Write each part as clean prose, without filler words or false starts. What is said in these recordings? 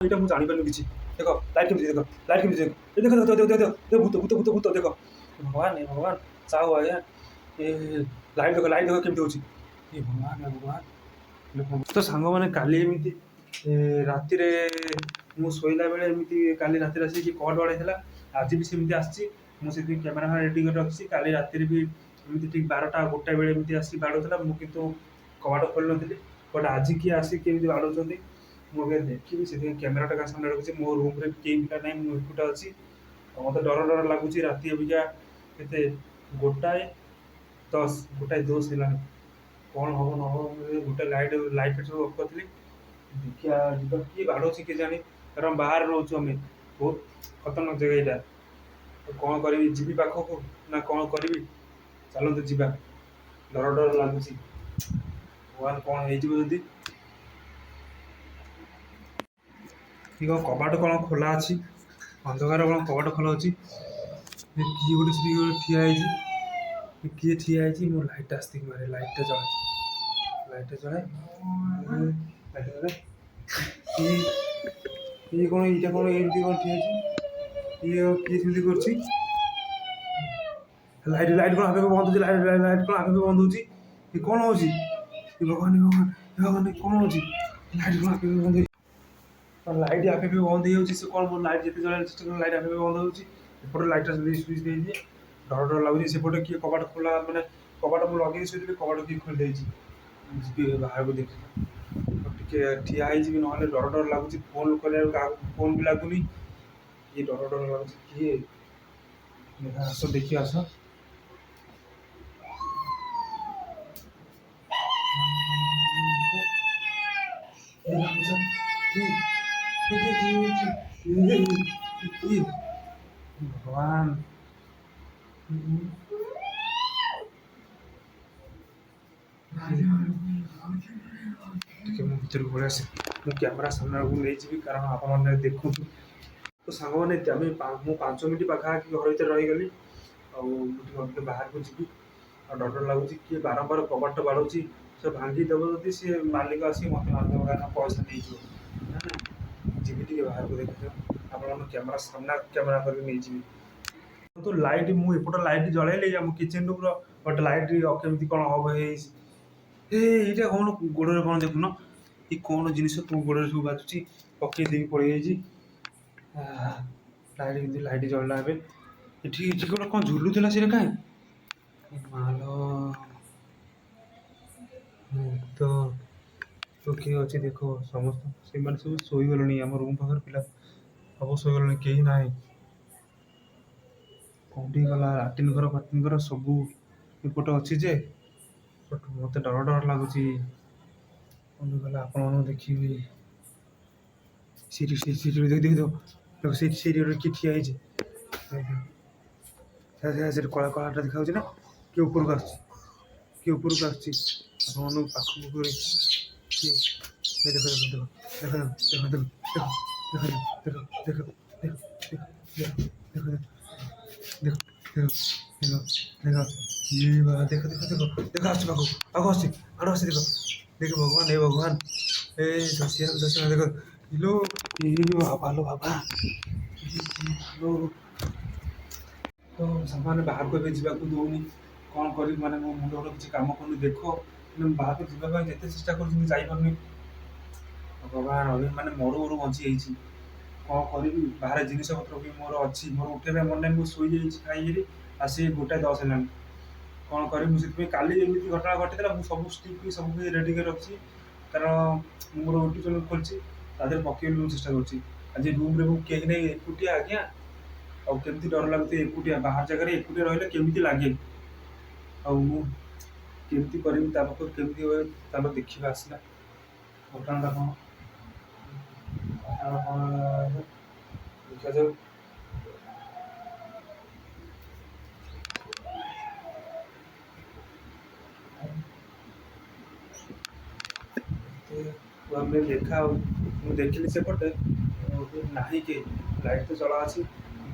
ଏଇଟା ମୁଁ ଜାଣିପାରିନି କିଛି। ଦେଖ ଲାଇଟ୍ କେମିତି ଦେଖ, ଲାଇଟ୍ କେମିତି ଦେଖ, ଏ ଦେଖ ଦେଖ ଦେଖ ଦେଖ ଦେଖ ଭୂତ ଭୂତ ଭୂତ ଭୂତ ଦେଖ। ଭଗବାନ ଏ ଭଗବାନ ସାହୁ ଆଜ୍ଞା ଏ ଲାଇଟ୍ ଦେଖ କେମିତି ହେଉଛି। ଏ ଭଗବାନ ଏ ଭଗବାନ। ତ ସାଙ୍ଗମାନେ କାଲି ଏମିତି ରାତିରେ ମୁଁ ଶୋଇଲା ବେଳେ ଏମିତି କାଲି ରାତିରେ ଆସିକି କଲ୍ ବାଡ଼େଇଥିଲା। ଆଜି ବି ସେମିତି ଆସିଛି। ମୁଁ ସେଥିପାଇଁ କ୍ୟାମେରା ରେଡି କରି ରଖିଛି। କାଲି ରାତିରେ ବି ଏମିତି ଠିକ୍ 12ଟା 1ଟା ବେଳେ ଏମିତି ଆସିକି ବାଡ଼ଉଥିଲା। ମୁଁ କିନ୍ତୁ କବାଟ ଖୋଲିନଥିଲି। ବଟ୍ ଆଜି କିଏ ଆସିକି କେମିତି ବାଡ଼ଉଛନ୍ତି ମୁଁ ଏବେ ଦେଖିବି। ସେଥିପାଇଁ କ୍ୟାମେରାଟା ସାମନାରେ ରଖିଛି। ମୋ ରୁମ୍ରେ କେହି ପିଲା ନାହିଁ, ମୁଁ ଏକୁଟା ଅଛି। ମୋତେ ଡର ଡର ଲାଗୁଛି। ରାତି ଅବିକା କେତେ 1:10 ହେଲାଣି। କ'ଣ ହବ ନ ହବ ଗୋଟେ ଲାଇଟ୍ ସବୁ ଅଫ୍ କରିଥିଲି। ଦେଖିବା ଯିବା କିଏ ବାଡ଼ଉଛି କେଜାଣି, କାରଣ ବାହାରେ ରହୁଛୁ ଆମେ। ବହୁତ ଖତରନାକ ଜାଗା ଏଇଟା। ତ କ'ଣ କରିବି, ଯିବି ପାଖକୁ ନା କ'ଣ କରିବି? ଚାଲନ୍ତୁ ଯିବା। ଡର ଡର ଲାଗୁଛି। ଭଗବାନ କ'ଣ ହେଇଯିବ ଯଦି। କି କ'ଣ କବାଟ କ'ଣ ଖୋଲା ଅଛି, ଅନ୍ଧକାର କ'ଣ କବାଟ ଖୋଲା ଅଛି। କିଏ ଗୋଟେ ସ୍ତ୍ରୀ ଗୋଟେ ଠିଆ ହେଇଛି। କିଏ ଠିଆ ହେଇଛି? ମୋ ଲାଇଟ୍ଟା ଆସିକି ମାରେ। ଲାଇଟ୍ଟା ଜଳେ ଇଏ କ'ଣ ଏଇଟା କ'ଣ ଏମିତି କ'ଣ ଠିଆ ହେଇଛି? କିଏ ସେମିତି କରୁଛି? ଲାଇଟ୍ କ'ଣ ଆପେ ବନ୍ଦ ହେଉଛି? ଲାଇଟ୍ କ'ଣ ଆପେ ବନ୍ଦ ହେଉଛି? ଏ କ'ଣ ହେଉଛି? ଏ ଭଗବାନ ଭଗବାନ କ'ଣ ହେଉଛି? ଲାଇଟ୍ କ'ଣ ଆପେ ବନ୍ଦ ହେଉଛି? ଲାଇଟ୍ ଆପେ ବନ୍ଦ ହେଇଯାଉଛି। ସେ କ'ଣ ମୋ ଲାଇଟ୍ ଯେତେ ଜଳେଇବାକୁ ଚେଷ୍ଟା କଲେ ଲାଇଟ୍ ଆପେ ବନ୍ଦ ହେଉଛି। ଏପଟେ ଲାଇଟ୍ଟା ସୁଇଚ୍ ଦେଇଦିଏ। ଡର ଡର ଲାଗୁଛି। ସେପଟେ କିଏ କବାଟ ଖୋଲା, ମାନେ କବାଟ ମୁଁ ଲଗେଇ ଶୋଇଥିଲି, କବାଟ କିଏ ଖୋଲି ଦେଇଛି। ଯିବି ବାହାରକୁ ଦେଖିବି। ଟିକେ ଠିଆ ହେଇଯିବି, ନହେଲେ ଡର ଡର ଲାଗୁଛି। ଫୋନ୍ କରିବାକୁ କାହାକୁ ଫୋନ୍ ବି ଲାଗୁନି। ଇଏ ଡର ଡର ଲାଗୁଛି। କିଏ ଆସ ଦେଖି ଆସ। ଭଗବାନ ଟିକେ ମୁଁ ଭିତରକୁ ପଳେଇ ଆସେ। ମୁଁ କ୍ୟାମେରା ସାମ୍ନାକୁ ନେଇଯିବି, କାରଣ ଆପଣମାନେ ଦେଖନ୍ତୁ। ତ ସାଙ୍ଗମାନେ ମୁଁ 5 ମିନିଟ୍ ପାଖାପାଖି ଘର ଭିତରେ ରହିଗଲି। ଆଉ ମୁଁ ଟିକେ ବାହାରକୁ ଯିବି। ଆଉ ଡର ଡର ଲାଗୁଛି। କିଏ ବାରମ୍ବାର କବାଟ ବାଡ଼ଉଛି। ସେ ଭାଙ୍ଗିଦେବ ଯଦି ସିଏ ମାଲିକ ଆସିକି ମୋତେ ମାରିଦେବ, କାରଣ ପଇସା ନେଇଯିବ। ନା ନା ଯିବି ଟିକେ ବାହାରକୁ ଦେଖିଦିଅ। ଆପଣମାନଙ୍କୁ କ୍ୟାମେରା କରିକି ନେଇଯିବି। କିନ୍ତୁ ଲାଇଟ୍ ମୁଁ ଏପଟ ଲାଇଟ୍ ଜଳେଇଲି ଆମ କିଚେନ୍ ରୁମ୍ର, ବଟ୍ ଲାଇଟ୍ କେମିତି କ'ଣ ହବ ହେଇଛି। ଏଇଟା କ'ଣ ଗୋଡ଼ରେ କ'ଣ ଦେଖୁନ? ଏ କ'ଣ ଜିନିଷ ତୋ ଗୋଡ଼ରେ ସବୁ ବାଜୁଛି? ପକେଇ ଦେଇକି ପଳେଇ ଯାଇଛି। ଲାଇଟ୍ ଜଳିଲା ଏବେ। ଏଠି ଗୋଟେ କ'ଣ ଝୁଲୁଥିଲା ସେଇଟା କାହିଁ? ମାଲୋ ତ କିଏ ଅଛି ଦେଖ? ସେମାନେ ସବୁ ଶୋଇଗଲେଣି। ଆମ ରୁମ୍ ପାଖରେ ପିଲା ସବୁ ଶୋଇଗଲେଣି, କେହି ନାହିଁ। କୋଉଠି ଗଲା? ଲାଟିନ୍ ଘର ସବୁ ଏପଟେ ଅଛି ଯେ, ମୋତେ ଡର ଡର ଲାଗୁଛି। କୋଉଠି ଗଲା? ଆପଣମାନଙ୍କୁ ଦେଖିବି। ସିଡ଼ି ଦେଖିଦିଅ। ସେଇ ସିଡ଼ିରେ କିଏ ଠିଆ ହେଇଛି? ସେଠି କଳା କଳାଟା ଦେଖାଯାଉଛି ନା? କିଏ ଉପରକୁ ଆସୁଛି? ଆପଣମାନଙ୍କୁ ପାଖକୁ ଦେଖ ଆସୁଛି। ଭଗବାନ ଏ ଭଗବାନ ଏ ଦଶିଆ ଦେଖ। ଇଲୋ ବାବାଲୋ ବାବା। ତ ସାଙ୍ଗମାନେ ବାହାରକୁ ଏବେ ଯିବାକୁ ଦଉନି। କ'ଣ କରିବି? ମାନେ ମୋ ମୁଣ୍ଡ କିଛି କାମ କରୁନି। ଦେଖ ବାହାରକୁ ଯିବା ପାଇଁ ଯେତେ ଚେଷ୍ଟା କରୁଛି ମୁଁ ଯାଇପାରୁନି। ଭଗବାନ ମାନେ ମରୁ ବଞ୍ଚି ଯାଇଛି। କ'ଣ କରିବି? ବାହାରେ ଜିନିଷପତ୍ର ବି ମୋର ଅଛି, ମୋର ଉଠେଇବା ମନେ ନାହିଁ। ମୁଁ ଶୋଇଯାଇଛି ଖାଇକିରି। ଆସି 1:10 ହେଲାଣି। କ'ଣ କରିବି? ମୁଁ ସେଥିପାଇଁ କାଲି ଏମିତି ଘଟଣା ଘଟିଥିଲା। ମୁଁ ସବୁ ଷ୍ଟିକ୍ ସବୁ ରେଡ଼ି କରି ରଖିଛି, କାରଣ ମୁଁ ମୋର ୟୁଟ୍ୟୁବ୍ ଚ୍ୟାନେଲ୍ ଖୋଲିଛି। ତା ଦେହରେ ପକେଇବାକୁ ମୁଁ ଚେଷ୍ଟା କରୁଛି। ଆଜି ରୁମ୍ରେ ମୁଁ କେହି ନାହିଁ, ଏକୁଟିଆ ଆଜ୍ଞା। ଆଉ କେମିତି ଡର ଲାଗୁଛି ଏକୁଟିଆ। ବାହାର ଜାଗାରେ ଏକୁଟିଆ ରହିଲେ କେମିତି ଲାଗେ। ଆଉ ମୁଁ କେମିତି କରିବି? ତା ପାଖରୁ କେମିତି ହୁଏ? ଚାଲ ଦେଖିବା ଆସିଲା ଘଟଣାଟା କ'ଣ ଦେଖାଯାଉ। ଆମେ ଦେଖା ମୁଁ ଦେଖିଲି ସେପଟେ ନାହିଁ କେହି। ଲାଇଟ୍ ତ ଜଳା ଅଛି।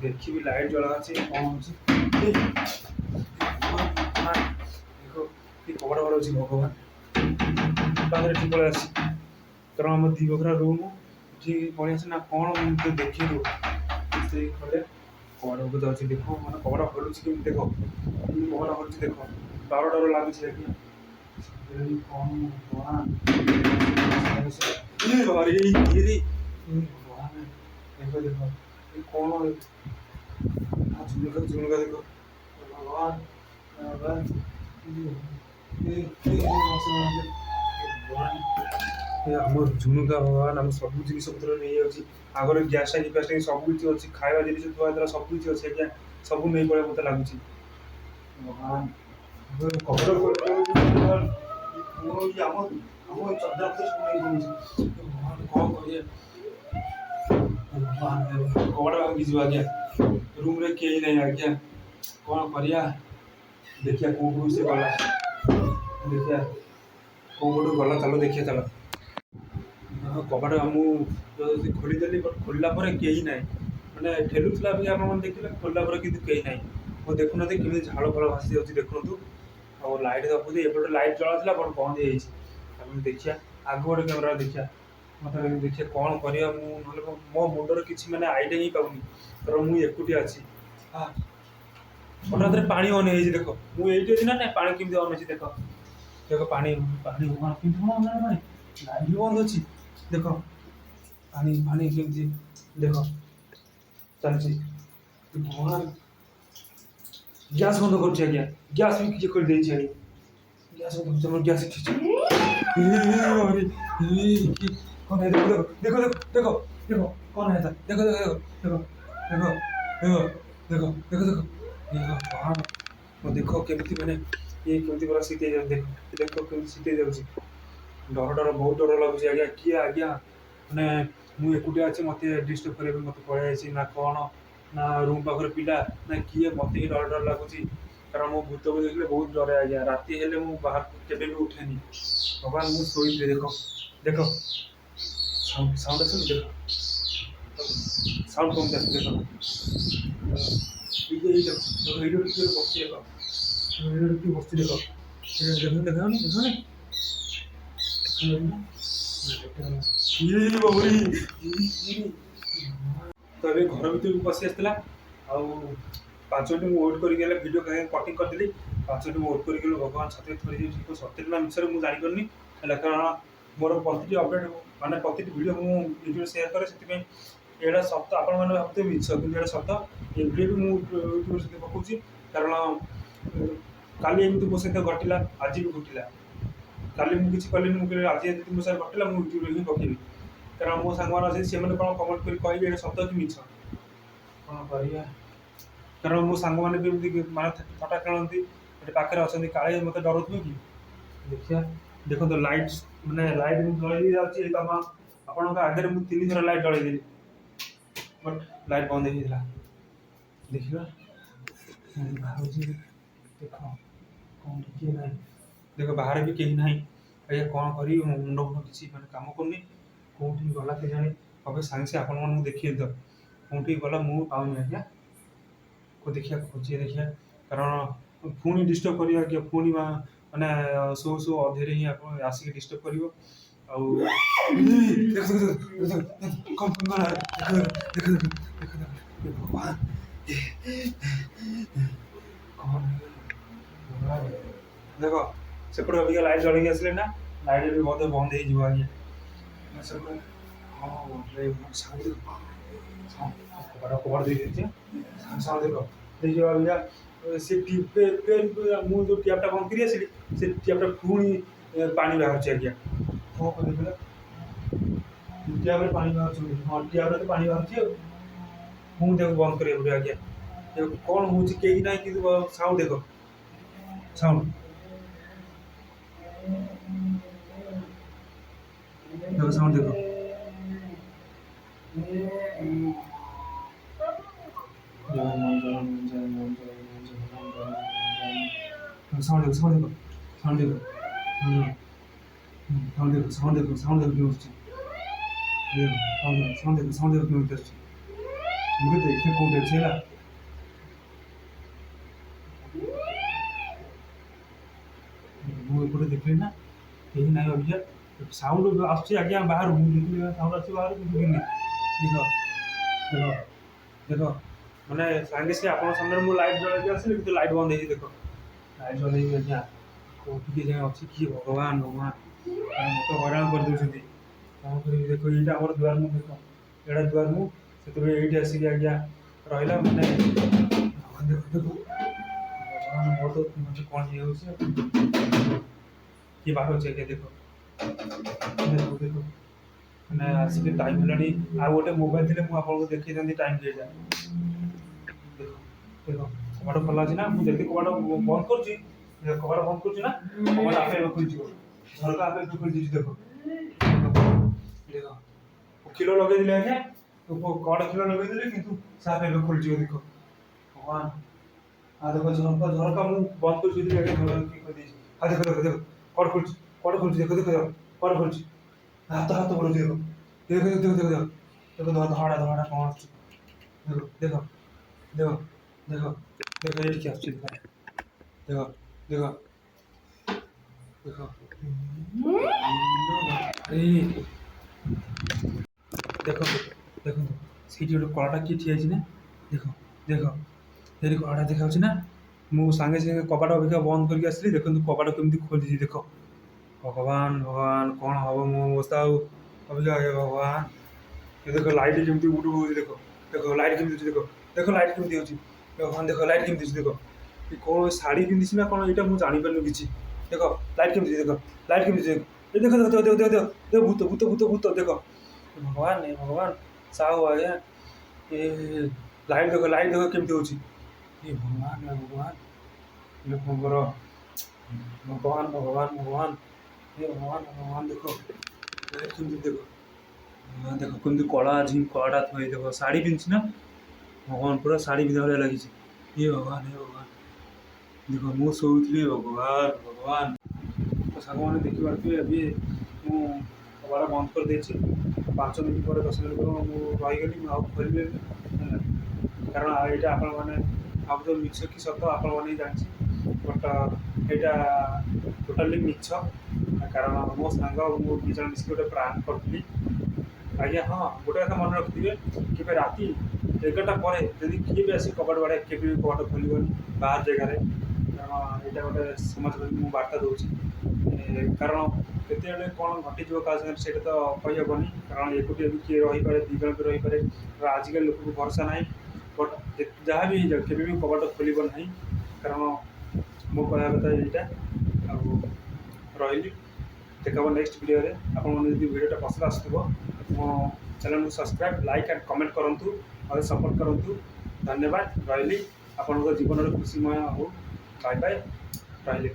ଦେଖିବି ଲାଇଟ୍ ଜଳା ଅଛି କ'ଣ ହେଉଛି। କବାଟ ବାଡ଼ଉଛି। ଭଗବାନ ପାଖରେ ଏଠି ପଳେଇ ଆସିଛି, କାରଣ ଆମ 2 ବଖରା ରୁମ୍। ठीक पळेଇ आसे ना कौन मुझे देखिलु से खड़े कबाड़ को जाऊँ देख मैंने कबाड़ खोलुची कि देख कबाड़ खोलुची देख डर डर लगुच कौन अरे ये रे भगवान देखो देखो ये कौन झुमका झुमका देखो भगवान भगवान आम झुमुका भगवान आम सब जिन पत्र नहीं जाऊँगी आगर गैस टाइम फैस टाइम सब किसी अच्छी खावा जिन थोड़ा द्वारा सब किसी अच्छे आज्ञा सब नहीं पड़ा मत लगुच भगवान कौन कर कबाड़ भांगी आज्ञा रूम रे कहीं नहीं आज्ञा कौन करिया देखिया कौन से गला देखिया कौन गला चलो देखिए चलो कबाड़ मुझे खोलीदेली बट खोलला कहीं ना मैंने ठेलुला भी आप देखिए खोलला कि कहीं ना वो देखुना कि झाड़ फल भासी जाऊँगी देखु और लाइट देखुदी एपटे लाइट जला बट बंद हो देखिया आग गोटे कैमेरा देखिया मतलब देखिए कौन करिया मो मुंडर किसी मैंने आइडिया ही पाऊनी कारण मुझे एकुटिया अच्छी हठात पानी ऑन है देख मुझे अच्छी ना ना पानी केमी ऑन अच्छी देख देख पानी पानी लाइट बंद अच्छी देख पानी पानी केमी देख चलती भगवान गैस बंद कर आज्ञा गैस भी किसी खोल दे गैस बंद कर गैस कौन है देखो देखो देखो देखो देखो कौन है देखो देखो देखो देखो देखो देखो देखो देखो देखो भगवान वो देखो केमती मैंने ये केमती पूरा सीते देखो देखो केमती सीते जाऊँगी डर डर बहुत डर लगुच आज्ञा किए आज्ञा मैंने मुझे एकुटिया अच्छे मत डिस्टर्ब करेंगे मत पलि ना कौन ना रूम पाखे पिला ना किए मत ही डर डर लगुच कारण मो भूत को देखले बहुत डरे आज्ञा राति हेले मु बाहर केबे भी उठेनी भगवान मु सोई देखो देखो साउंड साउंड आस देखो साउंड कम आस देखो ये देखो वीडियो की बच्चे देखो वीडियो की बच्चे देखो देखो देखो नहीं ये बाबरी तो अभी घर भर पशि आसला आउ 5 मिनट वेट कर वीडियो कटिंग करदेली 5 मिनट वेट कर भगवान सत्य थोड़ी सत्य ना मिसर मुझे जापरनी कारण मोर प्रति अपडेट मानने प्रति वीडियो मुझे सेयार करे से यहाँ सत आप भावते मिछ कि सत ये वीडियो भी यूट्यूब से पकाऊँ कारण काली एमती मो सहित घटला आज भी घटला काली मुझे कल मुझे आज यदि मो सहित घटला मुझे यूट्यूब ही पकेबी कारण मो सांग मैंने से कौन कमेंट कर कहे सत कि मिछ कौन कर कारण मो सांग मैंने भी माने थटा खेलती पाखे अच्छा काले मत डर थी कि देखिए देखो तो लाइट मैंने लाइट जल जाती आप आगे मुझे 3 थर लाइट जलैदेली बट लाइट बंद होता देखा देख कौन किए ना देख बाहर भी कहीं ना आज्ञा कौन कर मुंड मुंड किसी मैंने कम करनी कौटी गला के जानी अब सागे आपण देखिए तो कौटी गला मुझे पाऊनी आज्ञा को देखिए खोजी देखिए कारण पुणी डिस्टर्ब कर आज्ञा पुणी मैंने शो अधेरे ही आसिक डिस्टर्ब कर भगवान देख सेपटे अभी लाइट जल आसले ना लाइट भी बंद हो आज्ञा हाँ कबाड़ दे साउंड देख देखिए अभी से मुझे जो टैपटा बंद कर से टैपटा पुणी पानी बाहर आज्ञा कौन कर टैप पानी बाहर हाँ टैप तो पानी बाहर पुणी देख बंद करें आज्ञा कौन हो कहीं ना कि साउंड देख साउंड देखो साउंड देखो साउंड देखो साउंड देखो साउंड देखो साउंड देखो साउंड देखो साउंड देखो साउंड देखो साउंड देखो मुझे देखिए कौन अच्छे है मुझे देखले ना कहीं ना अभी ସାଉଣ୍ଡ ଆସୁଛି ଆଜ୍ଞା ବାହାରୁ, ମୁଁ ଦେଖିଲି ସାଉଣ୍ଡ ଆସୁଛି ବାହାରୁ କିନ୍ତୁ ଦେଖିନି। ଦେଖ ଦେଖ ଦେଖ ମାନେ ସାଙ୍ଗେ ସାଙ୍ଗେ ଆପଣଙ୍କ ସାମ୍ନାରେ ମୁଁ ଲାଇଟ୍ ଜଳେଇକି ଆସିଲି କିନ୍ତୁ ଲାଇଟ୍ ବନ୍ଦ ହେଇଛି। ଦେଖ ଲାଇଟ୍ ବନ୍ଦ ହେଇକି ଆଜ୍ଞା କୋଉଠି କିଏ ଯାଏଁ ଅଛି କି ଭଗବାନ ଭଗବାନ, ମୋତେ ହଇରାଣ କରିଦେଉଛନ୍ତି। କ'ଣ କରିବି? ଦେଖ ଏଇଟା ଆମର ଦୁଆର ମୁହଁ, ଦେଖ ଏଇଟା ଦୁଆର ମୁହଁ, ସେଥିପାଇଁ ଏଇଠି ଆସିକି ଆଜ୍ଞା ରହିଲା ମାନେ ଦେଖ ଦେଖ ଭଗବାନ ମୋର ତ ମୋତେ କ'ଣ ହେଇଯାଉଛି କିଏ ବାହାରୁଛି ଆଜ୍ଞା। ଦେଖ ଦେଖ ଦେଖ ମାନେ ଆସିକି ଟାଇମ୍ ହେଲାଣି। ଆଉ ଗୋଟେ ମୋବାଇଲ ଥିଲେ ମୁଁ ଆପଣଙ୍କୁ ଦେଖେଇଥାନ୍ତି ଟାଇମ୍ କେଇଟା। ଦେଖ ଦେଖ କବାଟ ଖୋଲା ଅଛି ନା, ମୁଁ ଯେତିକି କବାଟ ବନ୍ଦ କରୁଛି, କବାଟ ବନ୍ଦ କରୁଛି ନା କବାଟ ଆପେ ଆପେ ଖୋଲିଯିବ, ଝରକା ଆପେ ଆପେ ଖୋଲିଯିବ। ଦେଖ ଦେଖ କ୍ଷୀର ଲଗେଇଦେଲି ଆଜ୍ଞା, କବାଟ କ୍ଷୀର ଲଗେଇଦେଲି କିନ୍ତୁ ସେ ଆପେ ଆପେ ଖୋଲିଯିବ। ଦେଖ ଭଗବାନ। ଆଉ ଦେଖ ଝରକା ଝରକା ମୁଁ ବନ୍ଦ କରି ଶୋଇଥିଲି ଆଜ୍ଞା, ଝରକା କିଏ ଖୋଲିଦେଇଛି। ଆଉ ଦେଖ ଦେଖ ଦେଖ କବାଟ ଖୋଲୁଛି, କବାଟ ଖୋଲୁଛି। ଦେଖ ଦେଖ ଦେଖ କବାଟ ଖୋଲୁଛି, ହାତ ହାତ ବଢ଼ଉଛି। ଦେଖ ଦେଖ ଦେଖ ଦେଖ ଦେଖ ଦେଖ ଧଡ଼ା ଧଡ଼ା କ'ଣ ଆସୁଛି। ଦେଖ ଦେଖ ଦେଖ ଦେଖ ଦେଖ ଏଇଠିକି ଆସୁଛି। ଦେଖ ଦେଖ ଦେଖ ଏଇ ଦେଖନ୍ତୁ ଦେଖନ୍ତୁ ସେଇଠି ଗୋଟେ କଳାଟା କିଏ ଠିଆ ହେଇଛି ନା। ଦେଖ ଦେଖ ସେଇଠି କଳାଟା ଦେଖାଯାଉଛି ନା। ମୁଁ ସାଙ୍ଗେ ସାଙ୍ଗେ କବାଟ ଅବିକା ବନ୍ଦ କରିକି ଆସିଲି, ଦେଖନ୍ତୁ କବାଟ କେମିତି ଖୋଲିଛି। ଦେଖ ଭଗବାନ ଭଗବାନ କ'ଣ ହବ ମୋ ଅବସ୍ଥା ଆଉ ଅବିକା। ଭଗବାନ ଏ ଦେଖ ଲାଇଟ୍ କେମିତି ଉଠୁ ହେଉଛି। ଦେଖ ଦେଖ ଲାଇଟ୍ କେମିତି ହେଉଛି। ଦେଖ ଦେଖ ଲାଇଟ୍ କେମିତି ହେଉଛି। ଭଗବାନ ଦେଖ ଲାଇଟ୍ କେମିତି ହେଉଛି। ଦେଖ ଏ କ'ଣ ଶାଢ଼ୀ ପିନ୍ଧିଛି ନା କ'ଣ ଏଇଟା ମୁଁ ଜାଣିପାରୁନି କିଛି। ଦେଖ ଲାଇଟ୍ କେମିତି, ଦେଖ ଲାଇଟ୍ କେମିତି, ଦେଖ ଏ ଦେଖ ଦେଖ ଦେଖ ଦେଖ ଦେଖ ଦେଖ ଭୂତ ଭୂତ ଭୂତ ଭୂତ। ଦେଖ ଭଗବାନ ଏ ଭଗବାନ ସାହୁ ଆଜ୍ଞା ଏ ଲାଇଟ୍ ଦେଖ ଲାଇଟ୍ ଦେଖ କେମିତି ହେଉଛି। ଏ ଭଗବାନ ଏ ଭଗବାନ ଲୋକଙ୍କର ଭଗବାନ ଭଗବାନ ଭଗବାନ ଏ ଭଗବାନ ଭଗବାନ। ଦେଖ ଲାଇଟ୍ କେମିତି, ଦେଖ ଦେଖ କେମିତି କଳା ଅଛି, କଳାଟା ଥୋଇ ଦେଖ ଶାଢ଼ୀ ପିନ୍ଧିଛି ନା। ଭଗବାନ ପୁରା ଶାଢ଼ୀ ପିନ୍ଧା ଭଳିଆ ଲାଗିଛି। ଏ ଭଗବାନ ଏ ଭଗବାନ। ଦେଖ ମୁଁ ଶୋଉଥିଲି, ଭଗବାନ ଭଗବାନ। ତ ସାଙ୍ଗମାନେ ଦେଖିପାରୁଥିବେ ଏବେ ମୁଁ କବାଟ ବନ୍ଦ କରିଦେଇଛି। 5 ମିନିଟ୍ ପରେ 10 ମିନିଟ୍ ପରେ ମୁଁ ରହିଗଲି, ମୁଁ ଆଉ ଖୋଲିଲିନି ହେଲା। କାରଣ ଏଇଟା ଆପଣମାନେ ଭାବୁଥିବେ ମିଛ କି ସତ ଆପଣମାନେ ହିଁ ଜାଣିଛି, ବଟ୍ ଏଇଟା ଟୋଟାଲି ମିଛ। କାରଣ ମୋ ସାଙ୍ଗ ମୁଁ ଦୁଇ ଜଣ ମିଶିକି ଗୋଟେ ପ୍ରାଙ୍କ୍ କରିଥିଲି ଆଜ୍ଞା। ହଁ ଗୋଟେ କଥା ମନେ ରଖିଥିବେ, କେବେ ରାତି 11ଟା ପରେ ଯଦି କିଏ ବି ଆସି କବାଟ ବାଡ଼ାଏ କେବେ ବି କବାଟ ଖୋଲିବନି ବାହାର ଜାଗାରେ। କାରଣ ଏଇଟା ଗୋଟେ ସମାଜ ପାଇଁ ମୁଁ ବାର୍ତ୍ତା ଦେଉଛି। କାରଣ କେତେବେଳେ କ'ଣ ଘଟିଯିବ କାହା ସାଙ୍ଗରେ ସେଇଟା ତ କହିହେବନି। କାରଣ ଏକୁଟିଆ ବି କିଏ ରହିପାରେ, 2 ଜଣ ବି ରହିପାରେ। ଆଜିକାଲି ଲୋକଙ୍କୁ ଭରସା ନାହିଁ। ବଟ୍ ଯାହା ବି ହେଇଯାଉ କେବେ ବି କବାଟ ଖୋଲିବ ନାହିଁ। କାରଣ ମୋ କହିବା କଥା ଏଇଟା। ଆଉ ରହିଲି, ଦେଖା ହେବ ନେକ୍ସଟ ଭିଡ଼ିଓରେ। ଆପଣମାନେ ଯଦି ଭିଡ଼ିଓଟା ପସନ୍ଦ ଆସୁଥିବ ମୋ ଚ୍ୟାନେଲକୁ ସବସ୍କ୍ରାଇବ୍, ଲାଇକ୍ ଆଣ୍ଡ କମେଣ୍ଟ କରନ୍ତୁ, ମୋତେ ସପୋର୍ଟ କରନ୍ତୁ। ଧନ୍ୟବାଦ। ରହିଲି, ଆପଣଙ୍କ ଜୀବନରେ ଖୁସିମୟ ହଉ। ବାଏ ବାଏ, ରହିଲି।